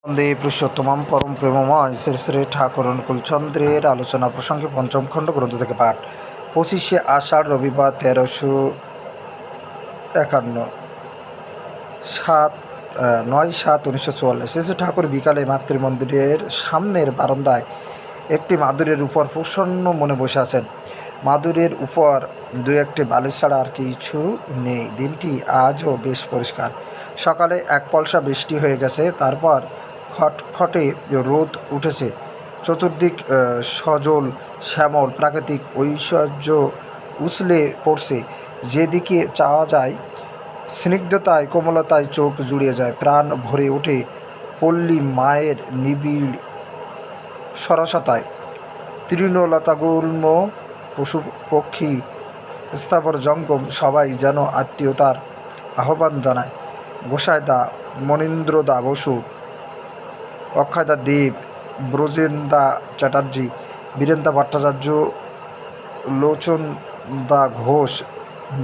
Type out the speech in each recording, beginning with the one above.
বন্দে পুরুষোত্তমম পরম প্রেমময় শ্রী শ্রী ঠাকুর অনুকূলচন্দ্রের আলোচনা প্রসঙ্গে পঞ্চম খণ্ড গ্রন্থ থেকে পাঠ। 25শে আষাঢ় রবিবার 1351 9/7/1944। শ্রী শ্রী ঠাকুর বিকালে মাতৃমন্দিরের সামনের বারান্দায় একটি মাদুরের উপর প্রসন্ন মনে বসে আছেন। মাদুরের উপর দু একটি বালিশ ছাড়া আর কিছু নেই। দিনটি আজও বেশ পরিষ্কার। সকালে এক পলসা বৃষ্টি হয়ে গেছে, তারপর খটখটে রোদ উঠেছে। চতুর্দিক সজল শ্যামল প্রাকৃতিক ঐশ্বর্য উছলে পড়ছে। যেদিকে চাওয়া যায় স্নিগ্ধতায় কোমলতায় চোখ জুড়িয়ে যায়, প্রাণ ভরে ওঠে পল্লী মায়ের নিবিড় সরসতায়। তৃণলতাগুল্ম পশু পক্ষী স্থাবর জঙ্গম সবাই যেন আত্মীয়তার আহ্বান জানায়। গোসাইদা, মনীন্দ্রদা বসু, অক্ষয়দা দেব, ব্রজেনদা চ্যাটার্জি, বীরেন্দা ভট্টাচার্য, লোচনদা ঘোষ,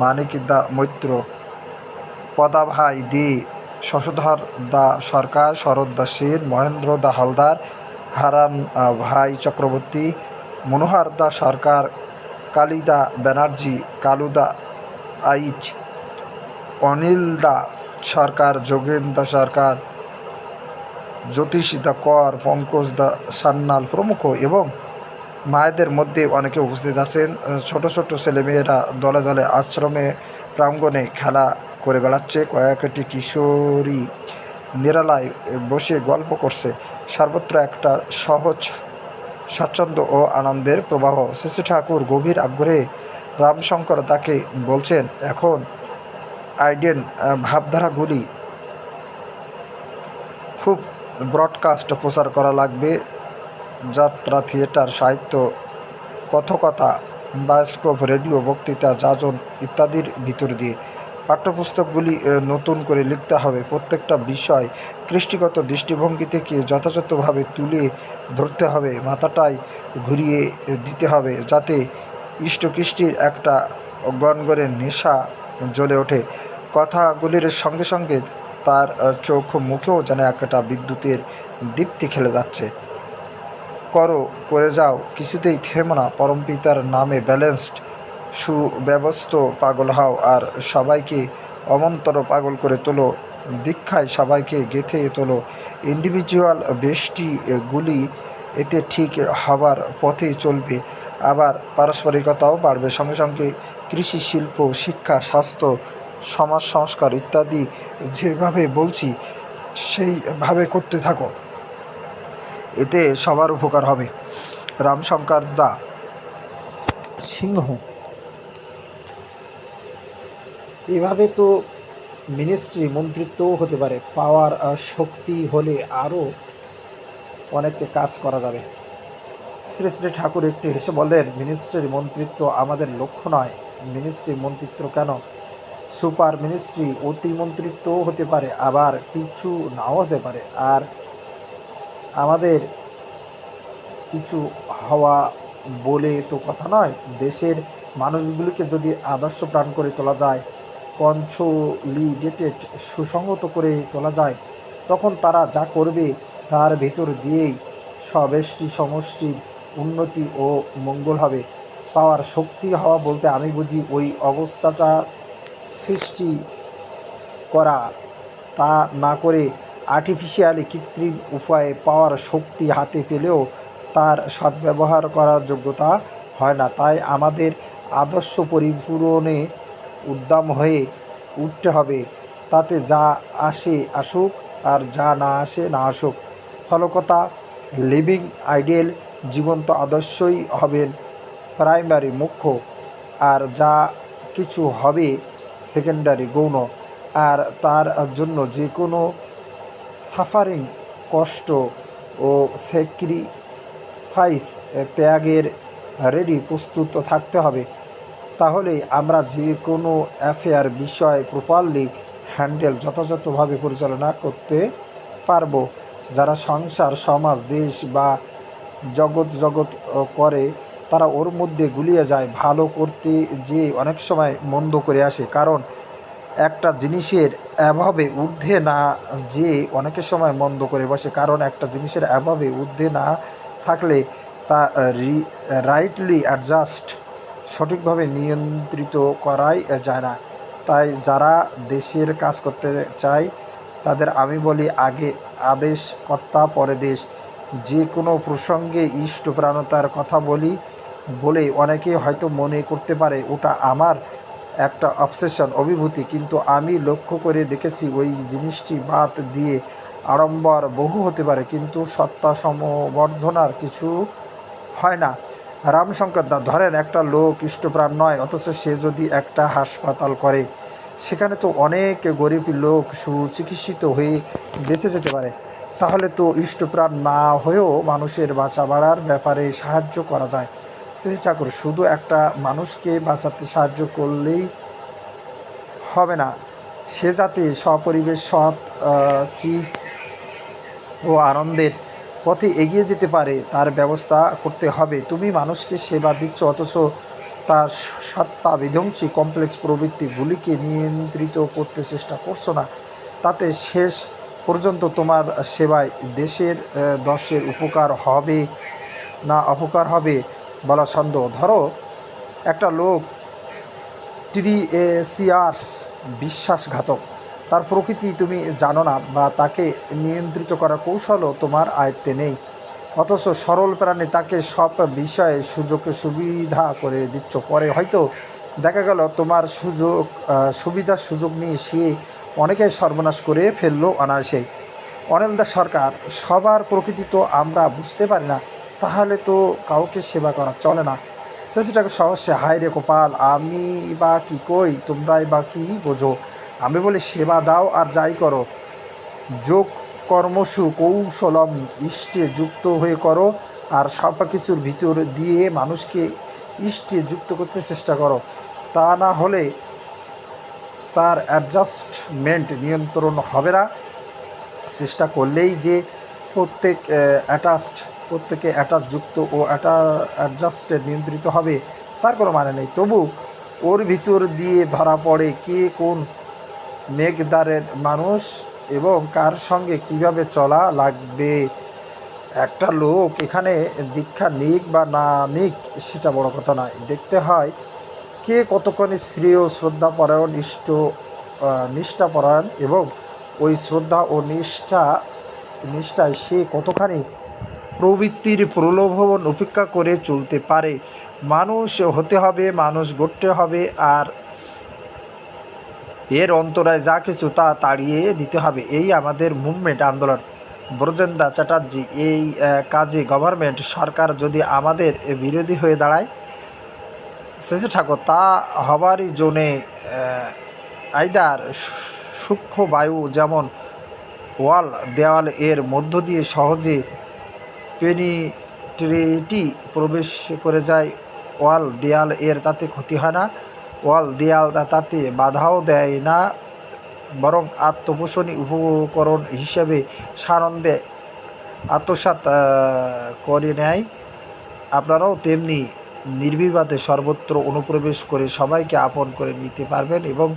মানিকদা মৈত্র, পদাভাই দে, শশধর দা সরকার, শরৎদা সেন, মহেন্দ্র দা হালদার, হারান ভাই চক্রবর্তী, মনোহর দা সরকার, কালিদা ব্যানার্জি, কালুদা আইচ, অনিলদা সরকার, যোগেন্দা সরকার, জ্যোতিষ দা কর, পঙ্কজ দা সান্যাল প্রমুখ। এবং মায়েদের মধ্যে অনেকে উপস্থিত আছেন। ছোট ছোট ছেলেমেয়েরা দলে দলে আশ্রমে প্রাঙ্গণে খেলা করে বেড়াচ্ছে। কয়েকটি কিশোরী নিরালায় বসে গল্প করছে। সর্বত্র একটা সহজ স্বাচ্ছন্দ্য ও আনন্দের প্রবাহ। শ্রী ঠাকুর গভীর আগ্রহে রামশঙ্কর তাকে বলছেন, এখন আইডিয়ান ভাবধারাগুলি খুব ব্রডকাস্ট প্রচার করা লাগবে। যাত্রা, থিয়েটার, সাহিত্য, কথকতা, বায়োস্কোপ, রেডিও, বক্তৃতা, যাজন ইত্যাদির ভিতর দিয়ে পাঠ্যপুস্তকগুলি নতুন করে লিখতে হবে। প্রত্যেকটা বিষয় কৃষ্টিগত দৃষ্টিভঙ্গি থেকে যথাযথভাবে তুলে ধরতে হবে। মাথাটাই ঘুরিয়ে দিতে হবে, যাতে ইষ্টকৃষ্টির একটা গনগনে নেশা জ্বলে ওঠে। কথাগুলির সঙ্গে সঙ্গে তার চোখ মুখেও যেন একটা বিদ্যুতের দীপ্তি খেলে যাচ্ছে। করে যাও, কিছুতেই থেমো না। পরমপিতার নামে ব্যালেন্সড সুব্যবস্থ পাগল হও, আর সবাইকে অমন্তর পাগল করে তোলো। দীক্ষায় সবাইকে গেঁথে তোলো। ইন্ডিভিজুয়াল বেষ্টিগুলি এতে ঠিক হবার পথে চলবে, আবার পারস্পরিকতাও বাড়বে। সঙ্গে সঙ্গে কৃষি, শিল্প, শিক্ষা, স্বাস্থ্য, সমাজ সংস্কার ইত্যাদি যেভাবে বলছি সেইভাবে করতে থাকো, এতে সবার উপকার হবে। রামশঙ্কর দা সিংহ, এভাবে তো মিনিস্ট্রি মন্ত্রিত্বও হতে পারে। পাওয়ার শক্তি হলে আরও অনেক কাজ করা যাবে। শ্রী শ্রী ঠাকুর একটি হেসে বললেন, মিনিস্ট্রির মন্ত্রিত্ব আমাদের লক্ষ্য নয়। মিনিস্ট্রি মন্ত্রিত্ব কেন, সুপার মিনিস্ট্রি অতিমন্ত্রিত্বও হতে পারে, আবার কিছু নাও হতে পারে। আর আমাদের কিছু হওয়া বলে তো কথা নয়। দেশের মানুষগুলিকে যদি আদর্শ প্রাণ করে তোলা যায়, কনসোলিডেটেড সুসংহত করে তোলা যায়, তখন তারা যা করবে তার ভেতর দিয়েই সবেষ্টি সমষ্টির উন্নতি ও মঙ্গল হবে। পাওয়ার শক্তি হওয়া বলতে আমি বুঝি ওই অবস্থাটা সৃষ্টি করা, তা না করে আর্টিফিশিয়ালি কৃত্রিম উপায়ে পাওয়ার শক্তি হাতে পেলেও তার সদ্ব্যবহার করার যোগ্যতা হয় না। তাই আমাদের আদর্শ পরিপূরণে উদ্যম হয়ে উঠতে হবে। তাতে যা আসে আসুক, আর যা না আসে না আসুক। ফলকতা লিভিং আইডিয়াল জীবন্ত আদর্শই হবেন প্রাইমারি মুখ্য, আর যা কিছু হবে সেকেন্ডারি গৌণ। আর তার জন্য যে কোনো সাফারিং, কষ্ট ও স্যাক্রিফাইস ত্যাগের রেডি প্রস্তুত থাকতে হবে। তাহলেই আমরা যে কোনো অ্যাফেয়ার বিষয় প্রপারলি হ্যান্ডেল যথাযথভাবে পরিচালনা করতে পারব। যারা সংসার, সমাজ, দেশ বা জগৎ করে, তারা ওর মধ্যে গুলিয়ে যায়। ভালো করতে যে অনেক সময় মন্দ করে আসে, কারণ একটা জিনিসের অভাবে ঊর্ধ্বে না যে অনেকের সময় মন্দ করে বসে, কারণ একটা জিনিসের অভাবে ঊর্ধ্বে না থাকলে তা রাইটলি অ্যাডজাস্ট সঠিকভাবে নিয়ন্ত্রিত করাই যায় না। তাই যারা দেশের কাজ করতে চায় তাদের আমি বলি, আগে আদেশ কর্তা পরে দেশ। যে কোনো প্রসঙ্গে ইষ্টপ্রাণতার কথা বলি বলে অনেকে হয়তো মনে করতে পারে ওটা আমার একটা অবসেশন, অভিভূতি, কিন্তু আমি লক্ষ্য করে দেখেছি ওই জিনিসটি বাদ দিয়ে আড়ম্বর বহু হতে পারে, কিন্তু সত্তা সমবর্ধনার কিছু হয় না। রামশঙ্কর দা, ধরেন একটা লোক ইষ্টপ্রাণ নয়, অথচ সে যদি একটা হাসপাতাল করে, সেখানে তো অনেক গরিব লোক সুচিকিৎসিত হয়ে বেঁচে যেতে পারে। তাহলে তো ইষ্টপ্রাণ না হয়েও মানুষের বাঁচা বাড়ার ব্যাপারে সাহায্য করা যায়। শ্রী ঠাকুর, শুধু একটা মানুষকে বাঁচাতে সাহায্য করলেই হবে না, সে যাতে সপরিবেশ সৎ চিত ও আনন্দের পথে এগিয়ে যেতে পারে তার ব্যবস্থা করতে হবে। তুমি মানুষকে সেবা দিচ্ছ, অথচ তার সত্তা বিধ্বংসী কমপ্লেক্স প্রবৃত্তিগুলিকে নিয়ন্ত্রিত করতে চেষ্টা করছো না। তাতে শেষ পর্যন্ত তোমার সেবায় দেশের দশের উপকার হবে না অপকার হবে বলা সন্দেহ। ধরো একটা লোক ট্রিএসিয়ার্স বিশ্বাসঘাতক, তার প্রকৃতি তুমি জানো না, বা তাকে নিয়ন্ত্রিত করার কৌশলও তোমার আয়ত্তে নেই, অথচ সরল প্রাণী তাকে সব বিষয়ে সুবিধা করে দিচ্ছ। পরে হয়তো দেখা গেল তোমার সুবিধার সুযোগ নিয়ে সে অনেকেই সর্বনাশ করে ফেললো অনায়াসেই। অনিলদা সরকার, সবার প্রকৃতি তো আমরা বুঝতে পারি না, তাহলে তো কাউকে সেবা করা চলে না। সেটাকে সহজে, হায় রে কপাল, আমি বা কি কই, তোমরাই বা কি বোঝো। আমি বলি সেবা দাও আর যাই করো, যোগ কর্মসু কৌশলম ইষ্টে যুক্ত হয়ে করো, আর সব কিছুর ভিতর দিয়ে মানুষকে ইষ্টে যুক্ত করতে চেষ্টা করো। তা না হলে তার অ্যাডজাস্টমেন্ট নিয়ন্ত্রণ হবে না। চেষ্টা করলেই যে প্রত্যেকে অ্যাটাচযুক্ত ও অ্যাডজাস্টে নিয়ন্ত্রিত হবে তার কোনো মানে নেই। তবু ওর ভিতর দিয়ে ধরা পড়ে কে কোন মেঘদারের মানুষ এবং কার সঙ্গে কিভাবে চলা লাগবে। একটা লোক এখানে দীক্ষা নিক বা না নিক সেটা বড় কথা নয়, দেখতে হয় কে কতখানি শ্রেয় শ্রদ্ধাপরায়ণ নিষ্ঠাপরায়ণ, এবং ওই শ্রদ্ধা ও নিষ্ঠায় সে কতখানি প্রবৃত্তির প্রলোভন উপেক্ষা করে চলতে পারে। মানুষ হতে হবে, মানুষ গড়তে হবে, আর এর অন্তরায় যা কিছু তা তাড়িয়ে দিতে হবে। এই আমাদের মুভমেন্ট আন্দোলন। ব্রজেন্দ্র চ্যাটার্জি, এই কাজে গভর্নমেন্ট সরকার যদি আমাদের বিরোধী হয়ে দাঁড়ায়, শেষে ঠাকুর, তা হবারই জন্যে আইদার সূক্ষ্ম বায়ু যেমন ওয়াল দেওয়াল এর মধ্য দিয়ে সহজে পেনিট্রেটি প্রবেশ করে যায়, ওয়াল দেয়াল এর তাতে ক্ষতি হয় না, ওয়াল দেয়াল তাতে বাধাও দেয় না, বরং আত্মপোষণী উপকরণ হিসেবে সানন্দে আত্মসাৎ করে নেয়। আপনারাও তেমনি নির্বিবাদে সর্বত্র অনুপ্রবেশ করে সবাইকে আপন করে নিতে পারবেন, এবং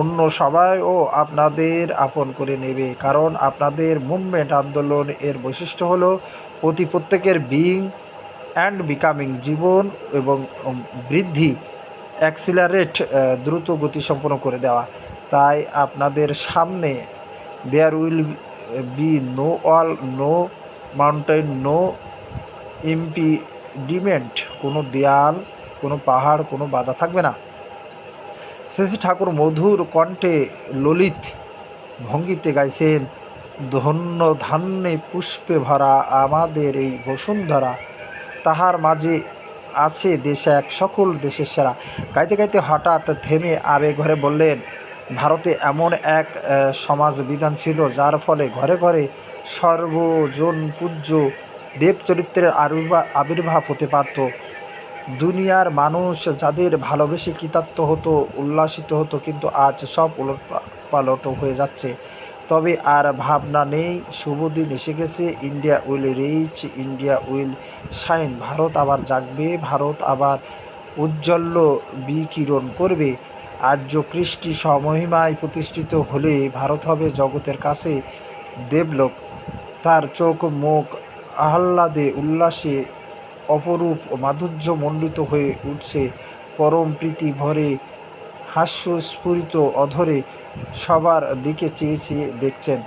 অন্য সবাইও আপনাদের আপন করে নেবে, কারণ আপনাদের মুভমেন্ট আন্দোলন এর বৈশিষ্ট্য হলো প্রত্যেকের বিইং অ্যান্ড বিকামিং, জীবন এবং বৃদ্ধি অ্যাক্সিলারেট দ্রুত গতি সম্পন্ন করে দেওয়া। তাই আপনাদের সামনে there will be no wall, no mountain, no impediment, কোনো দেয়াল, কোনো পাহাড়, কোনো বাধা থাকবে না। শ্রী ঠাকুর মধুর কণ্ঠে ললিত ভঙ্গিতে গাইছেন, ধন্য ধান্যে পুষ্পে ভরা আমাদের এই বসুন্ধরা, তাহার মাঝে আছে দেশ এক সকল দেশের সেরা। গাইতে গাইতে হঠাৎ থেমে আবেগ ভরে বললেন, ভারতে এমন এক সমাজ বিধান ছিল যার ফলে ঘরে ঘরে সর্বজন পূজ্য দেব চরিত্রের আবির্ভাব হতে পারত। দুনিয়ার মানুষ যাদের ভালোবেসে কৃতার্থ হতো, উল্লাসিত হতো, কিন্তু আজ সব উলটপালট হয়ে যাচ্ছে। তবে আর ভাবনা নেই, শুভ দিন এসে গেছে। India will reach, India will shine. Bharat আবার জাগবে, ভারত আবার উজ্জ্বল বিকিরণ করবে। আর্য কৃষ্টি সমহিমায় প্রতিষ্ঠিত হলে ভারত হবে জগতের কাছে দেবলোক। তার চোখ মুখ আহ্লাদে উল্লাসে অপরূপ মাধুর্য মণ্ডিত হয়ে উঠছে, পরম প্রীতি ভরে হাস্যস্ফুরিত অধরে সবার দিকে চেয়ে চেয়ে দেখছেন।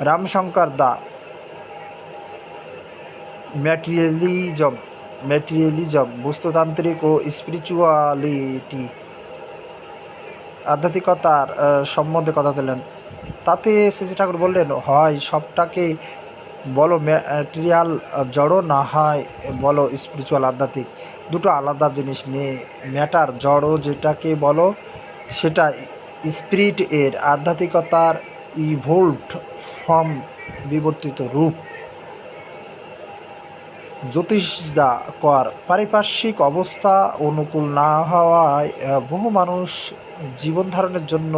রামশঙ্কর দা ম্যাটেরিয়ালিজম, বস্তুতান্ত্রিক ও স্পিরিচুয়ালিটি, আধ্যাত্মিকতার সম্বন্ধে কথা দিলেন। তাতে শ্রী ঠাকুর বললেন, হয় সবটাকে বলো ম্যাটেরিয়াল জড়ো, না হয় বলো স্পিরিচুয়াল আধ্যাত্মিক। দুটো আলাদা জিনিস নিয়ে। ম্যাটার জড়ো যেটাকে বলো সেটা স্পিরিট এর আধ্যাত্মিকতার ইভোল্ভড ফর্ম, বিবর্তিত রূপ। জ্যোতিষদা কর পারিপার্শ্বিক অবস্থা অনুকূল না হওয়ায় বহু মানুষ জীবন ধারণের জন্য,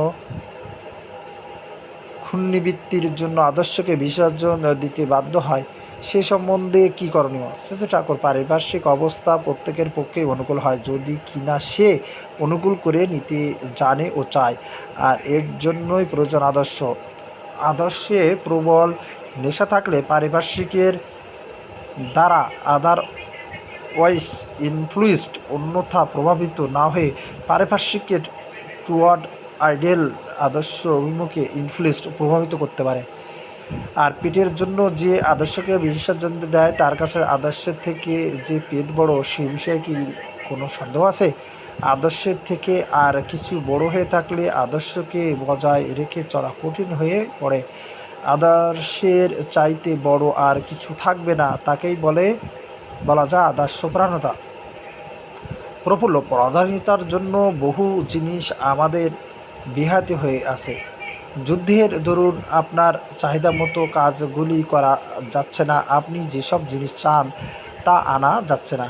ক্ষুণ্ণবৃত্তির জন্য আদর্শকে বিসর্জন দিতে বাধ্য হয়। সে সম্বন্ধে কী করণীয়? শ্রী ঠাকুর, পারিপার্শ্বিক অবস্থা প্রত্যেকের পক্ষেই অনুকূল হয় যদি কিনা সে অনুকূল করে নিতে জানে ও চায়। আর এর জন্যই প্রয়োজন আদর্শ। আদর্শে প্রবল নেশা থাকলে পারিপার্শ্বিকের দ্বারা আদারওয়াইজ ইনফ্লুয়েসড, অন্যথা প্রভাবিত না হয়ে পারিপার্শ্বিকের টুয়ার্ড আইডিয়াল আদর্শ অভিমুখে ইনফ্লুয়েসড, প্রভাবিত করতে পারে। আর পেটের জন্য যে আদর্শকে বিসর্জন দেয় তার কাছে আদর্শের থেকে যে পেট বড় সে বিষয়ে কি কোনো সন্দেহ আছে? আদর্শের থেকে আর কিছু বড় হয়ে থাকলে আদর্শকে বজায় রেখে চলা কঠিন হয়ে পড়ে। আদর্শের চাইতে বড় আর কিছু থাকবে না, তাকেই বলা যায় আদর্শপ্রাণতা। প্রফুল্ল, প্রাধান্যতার জন্য বহু জিনিস আমাদের বিহাতি হয়ে আছে। যুদ্ধের দরুন আপনার চাহিদা মতো কাজগুলি করা যাচ্ছে না, আপনি যেসব জিনিস চান তা আনা যাচ্ছে না।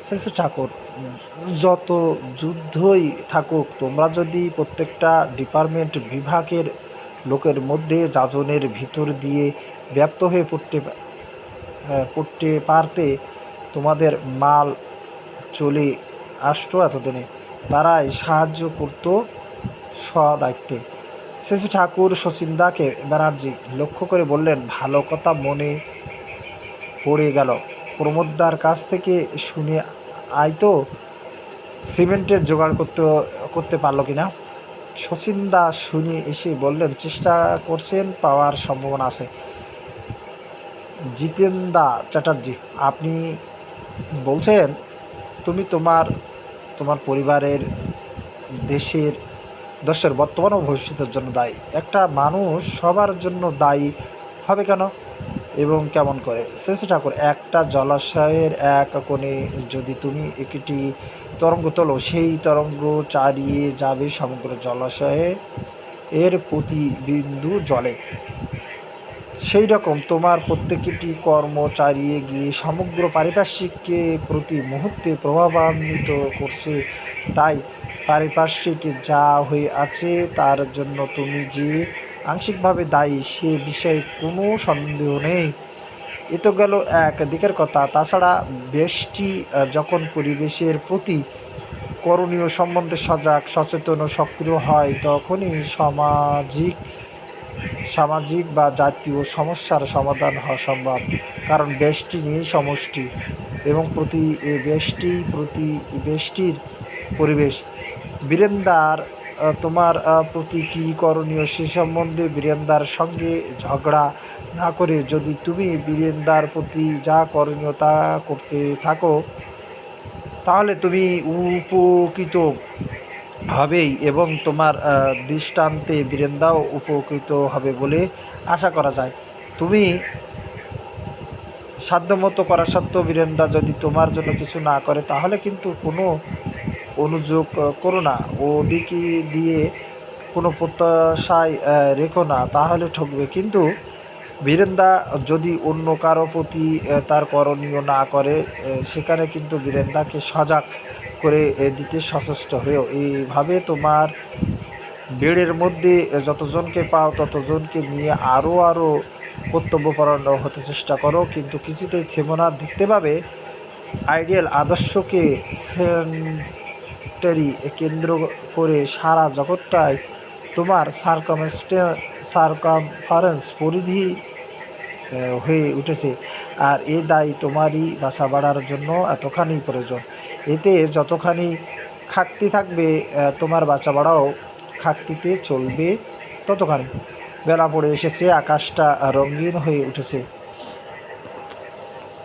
শ্রী ঠাকুর, যত যুদ্ধই থাকুক, তোমরা যদি প্রত্যেকটা ডিপার্টমেন্ট বিভাগের লোকের মধ্যে যাজনের ভিতর দিয়ে ব্যপ্ত হয়ে পড়তে পারতে, তোমাদের মাল চলে আসতো এতদিনে। তারাই সাহায্য করতো স্বদায়িত্বে। শ্রী ঠাকুর শচীনদাকে ব্যানার্জি লক্ষ্য করে বললেন, ভালো কথা মনে পড়ে গেল, প্রমোদদার কাছ থেকে শুনে আয়তো সিমেন্টের জোগাড় করতে পারল কিনা। শচীনদা শুনে এসে বললেন, চেষ্টা করছেন, পাওয়ার সম্ভাবনা আছে। জিতেন্দা চ্যাটার্জি, আপনি বলছেন তুমি তোমার পরিবারের, দেশের বর্তমান ও ভবিষ্যতের জন্য দায়ী। একটা মানুষ সবার জন্য দায়ী হবে কেন এবং কেমন করে? শ্রী ঠাকুর, একটা জলাশয়ের এক কোণে যদি তুমি একটি তরঙ্গ তোলো, সেই তরঙ্গ চালিয়ে যাবে সমগ্র জলাশয়ে এর প্রতি বিন্দু জলে। সেই রকম তোমার প্রত্যেকটি কর্ম চালিয়ে গিয়ে সমগ্র পারিপার্শ্বিককে প্রতি মুহূর্তে প্রভাবান্বিত করছে। তাই পারিপার্শ্বিকে যা হয়ে আছে তার জন্য তুমি যে আংশিকভাবে দায়ী সে বিষয়ে কোনো সন্দেহ নেই। এ তো গেল এক দিকের কথা। তাছাড়া ব্যষ্টি যখন পরিবেশের প্রতি করণীয় সম্বন্ধে সজাগ, সচেতন ও সক্রিয় হয়, তখনই সামাজিক বা জাতীয় সমস্যার সমাধান হওয়া সম্ভব। কারণ ব্যষ্টি নিয়েই সমষ্টি এবং ব্যষ্টির পরিবেশ। বীরেন্দার তোমার প্রতি কী করণীয় সে সম্বন্ধে বীরেন্দার সঙ্গে ঝগড়া না করে যদি তুমি বীরেন্দার প্রতি যা করণীয় তা করতে থাকো, তাহলে তুমি উপকৃত হবেই এবং তোমার দৃষ্টান্তে বীরেন্দাও উপকৃত হবে বলে আশা করা যায়। তুমি সাধ্যমতো করা সত্ত্বেও বীরেন্দা যদি তোমার জন্য কিছু না করে, তাহলে কিন্তু কোনো অনুযোগ করো না, ওদিকে দিয়ে কোনো প্রত্যাশায় রেখো না, তাহলে ঠকবে। কিন্তু বীরেন্দা যদি অন্য কারো প্রতি তার করণীয় না করে, সেখানে কিন্তু বীরেন্দাকে সজাগ করে দিতে সচেষ্ট হয়েও। এইভাবে তোমার বেড়ের মধ্যে যতজনকে পাও ততজনকে নিয়ে আরও কর্তব্যপরায়ণ হতে চেষ্টা করো, কিন্তু কিছুতেই থেমো না। দেখতে পাবে আইডিয়াল আদর্শকে টেরি কেন্দ্র করে সারা জগৎটাই তোমার সার্কামফারেন্স পরিধি হয়ে উঠেছে, আর এ দায় তোমারই বাসা বাড়ার জন্য এতখানি প্রয়োজন। এতে যতখানি খাকতি থাকবে তোমার বাঁচা বাড়াও খাকতিতে চলবে ততখানি। বেলা পড়ে এসেছে, আকাশটা রঙিন হয়ে উঠেছে,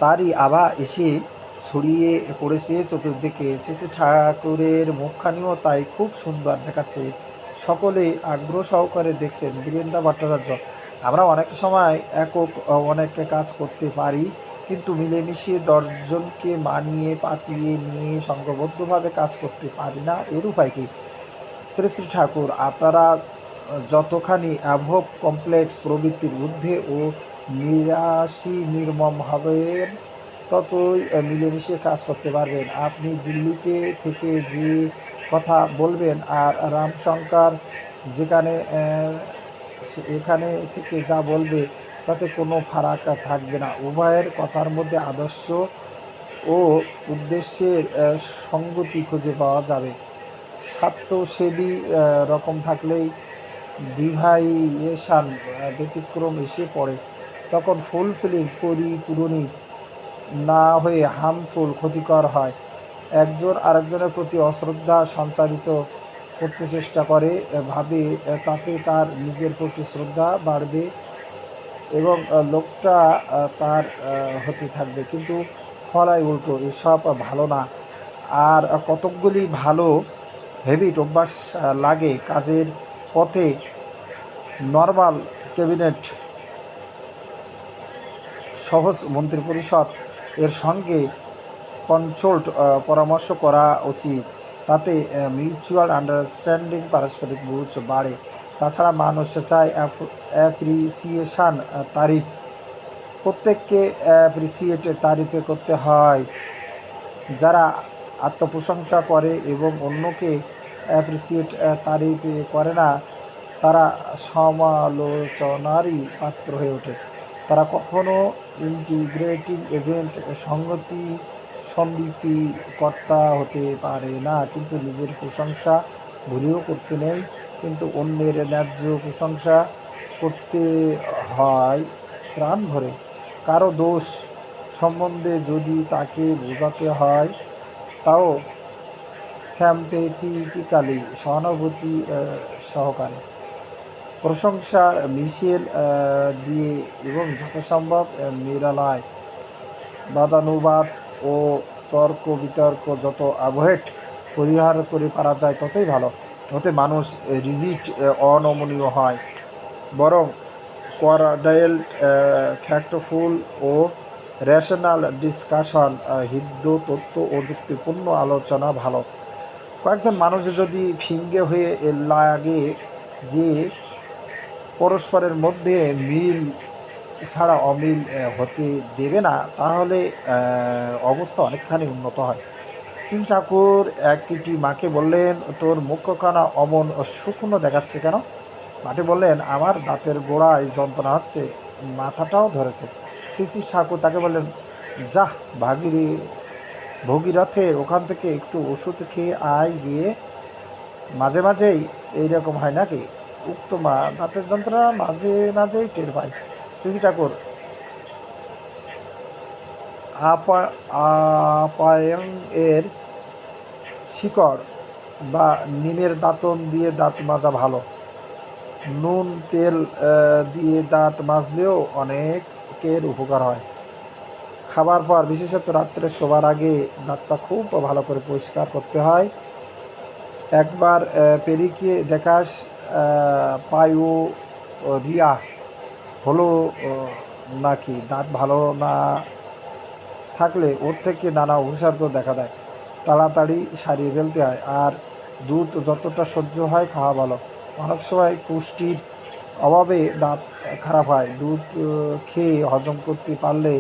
তারই আভা এসে ছড়িয়ে পড়েছে চতুর্দিকে। শ্রী ঠাকুরের মুখখানিও তাই খুব সুন্দর দেখাচ্ছে। সকলে আগ্রহ সহকারে দেখছেন। বীরেন্দ্র ভট্টাচার্য: আমরা অনেক সময় একক অনেক কাজ করতে পারি, কিন্তু মিলেমিশে দশজনকে মানিয়ে পাতিয়ে নিয়ে সংঘবদ্ধভাবে কাজ করতে পারি না, এর উপায় কী? শ্রী শ্রী ঠাকুর: আপনারা যতখানি অ্যাভব কমপ্লেক্স প্রবৃত্তির ঊর্ধ্বে ও নির্মম হবেন, ততই মিলেমিশে কাজ করতে পারবেন। আপনি দিল্লিতে থেকে যে কথা বলবেন আর রামশঙ্কর যেখানে এখানে থেকে যা বলবে, তাতে কোনো ফারাক থাকবে না। উভয়ের কথার মধ্যে আদর্শ ও উদ্দেশ্যের সঙ্গতি খুঁজে পাওয়া যাবে। স্বার্থসেবী রকম থাকলেই ডিভাইয়েশন ব্যতিক্রম এসে পড়ে। তখন ফুলফিলিং পরিপূরণী না হয়ে হার্মফুল ক্ষতিকর হয়। একজন আরেকজনের প্রতি অশ্রদ্ধা সঞ্চারিত করতে চেষ্টা করে, ভাবে তাতে তার নিজের প্রতি শ্রদ্ধা বাড়বে এবং লোকটা তার হতে থাকবে, কিন্তু ফলায় উল্টো। এসব ভালো না। আর কতকগুলি ভালো হ্যাবিট অভ্যাস লাগে কাজের পথে। নর্মাল ক্যাবিনেট, সহজ মন্ত্রিপরিষদ এর সঙ্গে কনসাল্ট পরামর্শ করা উচিত। তাতে মিউচুয়াল আন্ডারস্ট্যান্ডিং, পারস্পরিক বুঝ বাড়ে। তাছাড়া মানুষ চায় অ্যাপ্রিসিয়েশন, তারিফ। প্রত্যেককে অ্যাপ্রিসিয়েট, তারিফে করতে হয়। যারা আত্মপ্রশংসা করে এবং অন্যকে অ্যাপ্রিসিয়েট, তারিফ করে না, তারা সমালোচনারই পাত্র হয়ে ওঠে। তারা কখনো ইন্টিগ্রেটিং এজেন্ট, সন্দীপীকর্তা হতে পারে না। কিন্তু নিজের প্রশংসা ভুলেও করতে নেই, কিন্তু অন্যের ন্যায্য প্রশংসা করতে হয় প্রাণ ভরে। কারো দোষ সম্বন্ধে যদি তাকে বোঝাতে হয়, তাও স্যাম্পেথিক্যালি, সহানুভূতি সহকারে। প্রশংসা মিশেল দিয়ে এবং যথাসম্ভব নিরালায়। বাদানুবাদ ও তর্ক বিতর্ক যত অ্যাভয়েড পরিহার করে পারা যায়, ততই ভালো। ওতে মানুষ রিজিড, অনমনীয় হয়। বরং কোয়ারাডাইল, ফ্যাক্টফুল ও রেশনাল ডিসকাশন, হৃদ্য তথ্য ও যুক্তিপূর্ণ আলোচনা ভালো। কয়েকজন মানুষ যদি ফিঙ্গে হয়ে লাগে যে পরস্পরের মধ্যে মিল ছাড়া অমিল হতে দেবে না, তাহলে অবস্থা অনেকখানি উন্নত হয়। শ্রী ঠাকুর একটি মাকে বললেন, তোর মুখখানা অমন শুকনো দেখাচ্ছে কেন? মাটি বললেন, আমার দাঁতের গোড়ায় যন্ত্রণা হচ্ছে, মাথাটাও ধরেছে। শ্রী ঠাকুর তাকে বললেন, যাহ, ভগীরথের ওখান থেকে একটু ওষুধ খেয়ে আয় গিয়ে। মাঝে মাঝেই এইরকম হয় নাকি? উক্ত মা দাঁতের যন্ত্রণা মাঝে মাঝেই টের পায়। শ্রী ঠাকুর আপায়ং এর শিকড় বা নিমের দাঁতন দিয়ে দাঁত মাজা ভালো। নুন তেল দিয়ে দাঁত মাজলেও অনেকের উপকার হয়। খাবার পর, বিশেষত রাত্রে শোবার আগে দাঁতটা খুব ভালো করে পরিষ্কার করতে হয়। একবার পেরিকে দেখাস, পায়োরিয়া হলো নাকি? দাঁত ভালো না থাকলে ওর থেকে নানা উপসর্গ দেখা দেয়, তাড়াতাড়ি সারিয়ে ফেলতে হয়। আর দুধ যতটা সহ্য হয় খাওয়া ভালো। অনেক সময় পুষ্টির অভাবে দাঁত খারাপ হয়। দুধ খেয়ে হজম করতে পারলে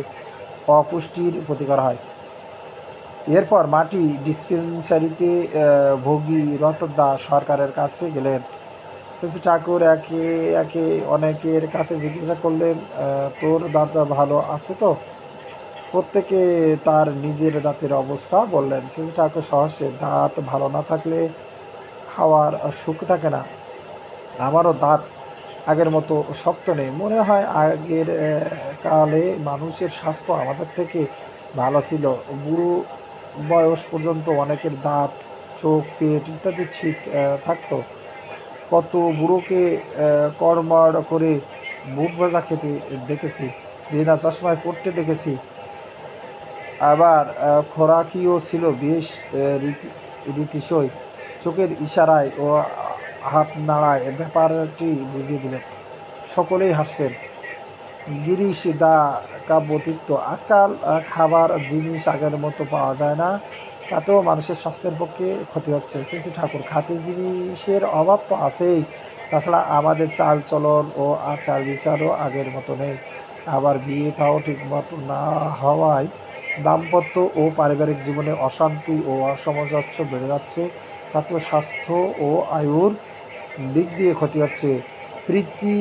অপুষ্টির প্রতিকার হয়। এরপর মাটি ডিসপেন্সারিতে ভগীরথদা সরকারের কাছে গেলেন। শ্রী ঠাকুর একে একে অনেকের কাছে জিজ্ঞাসা করলেন, তোর দাঁত ভালো আছে তো? প্রত্যেকে তার নিজের দাঁতের অবস্থা বললেন। সিসি ঠাকুর সহসে, দাঁত ভালো না থাকলে খাওয়ার সুখ থাকে না। আমারও দাঁত আগের মতো শক্ত নেই। মনে হয় আগের কালে মানুষের স্বাস্থ্য আমাদের থেকে ভালো ছিল। বুড়ো বয়স পর্যন্ত অনেকের দাঁত, চোখ, পেট ইত্যাদি ঠিক থাকতো। কত বুড়োকে কড়মড় করে বুট ভাজা খেতে দেখেছি, বিনা চশমায় পড়তে দেখেছি। আবার খোরাকিও ছিল বেশ রীতিসই। চোখের ইশারায় ও হাত নাড়ায় ব্যাপারটি বুঝিয়ে দিলেন। সকলেই হাসছেন। গিরিশ দা কাব্যতীর্থ, আজকাল খাবার জিনিস আগের মতো পাওয়া যায় না, তাতেও মানুষের স্বাস্থ্যের পক্ষে ক্ষতি হচ্ছে। শ্রী ঠাকুর, খাঁটি জিনিসের অভাব তো আছেই, তাছাড়া আমাদের চাল চলন ও আচার বিচারও আগের মতো নেই। আবার বিয়েটাও ঠিকমতো না হওয়ায় দাম্পত্য ও পারিবারিক জীবনে অশান্তি ও অসামঞ্জস্য বেড়ে যাচ্ছে, তাতেও স্বাস্থ্য ও আয়ুর দিক দিয়ে ক্ষতি হচ্ছে। প্রীতি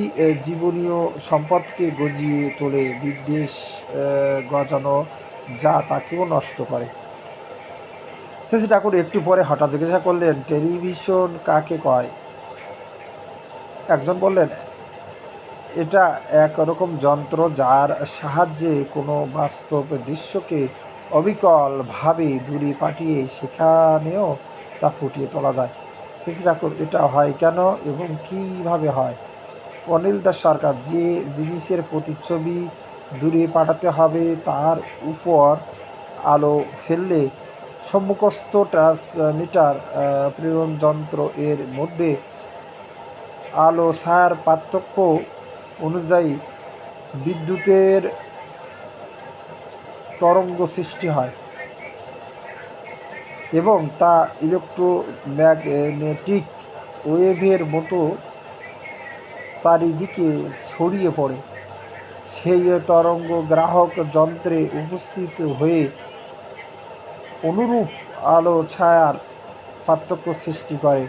জীবনীয় সম্পদকে গজিয়ে তোলে, বিদ্বেষ গজানো যা তাকেও নষ্ট করে। শ্রী ঠাকুর একটু পরে হঠাৎ জিজ্ঞাসা করলেন, টেলিভিশন কাকে কয়? একজন বললেন, এটা একরকম যন্ত্র যার সাহায্যে কোনো বাস্তব দৃশ্যকে অবিকলভাবে দূরে পাঠিয়ে সেখানেও তা ফুটিয়ে তোলা যায়। শ্রী ঠাকুর, এটা হয় কেন এবং কীভাবে হয়? অনিল দাস সরকার, যে জিনিসের প্রতিচ্ছবি দূরে পাঠাতে হবে তার উপর আলো ফেললে সম্মুখস্থ ট্রান্সমিটার প্রেরণ যন্ত্র এর মধ্যে আলো ছায়ার পার্থক্য অনুযায়ী বিদ্যুতের তরঙ্গ সৃষ্টি হয় এবং তা ইলেকট্রোম্যাগনেটিক ওয়েভের মতো চারিদিকে ছড়িয়ে পড়ে। সেই তরঙ্গ গ্রাহক যন্ত্রে উপস্থিত হয়ে অনুরূপ আলো ছায়ার পার্থক্য সৃষ্টি করে।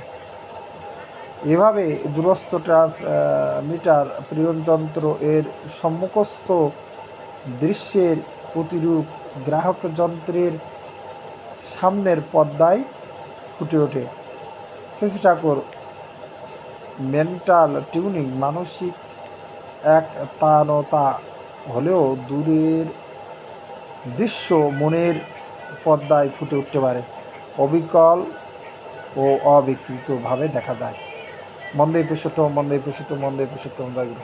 এভাবে দূরস্থ ট্রান্সমিটার প্রেরণযন্ত্র এর সম্মুখস্থ দৃশ্যের প্রতিরূপ গ্রাহক যন্ত্রের সামনের পর্দায় ফুটে ওঠে। শ্রী ঠাকুর, মেন্টাল টিউনিং মানসিক একতানতা হলেও দূরের দৃশ্য মনের পর্দায় ফুটে উঠতে পারে, অবিকল ও অবিকৃতভাবে দেখা যায়। বন্দে পুরুষোত্তম, বন্দে পুরুষোত্তম, বন্দে পুরুষোত্তম। জয় গুরু।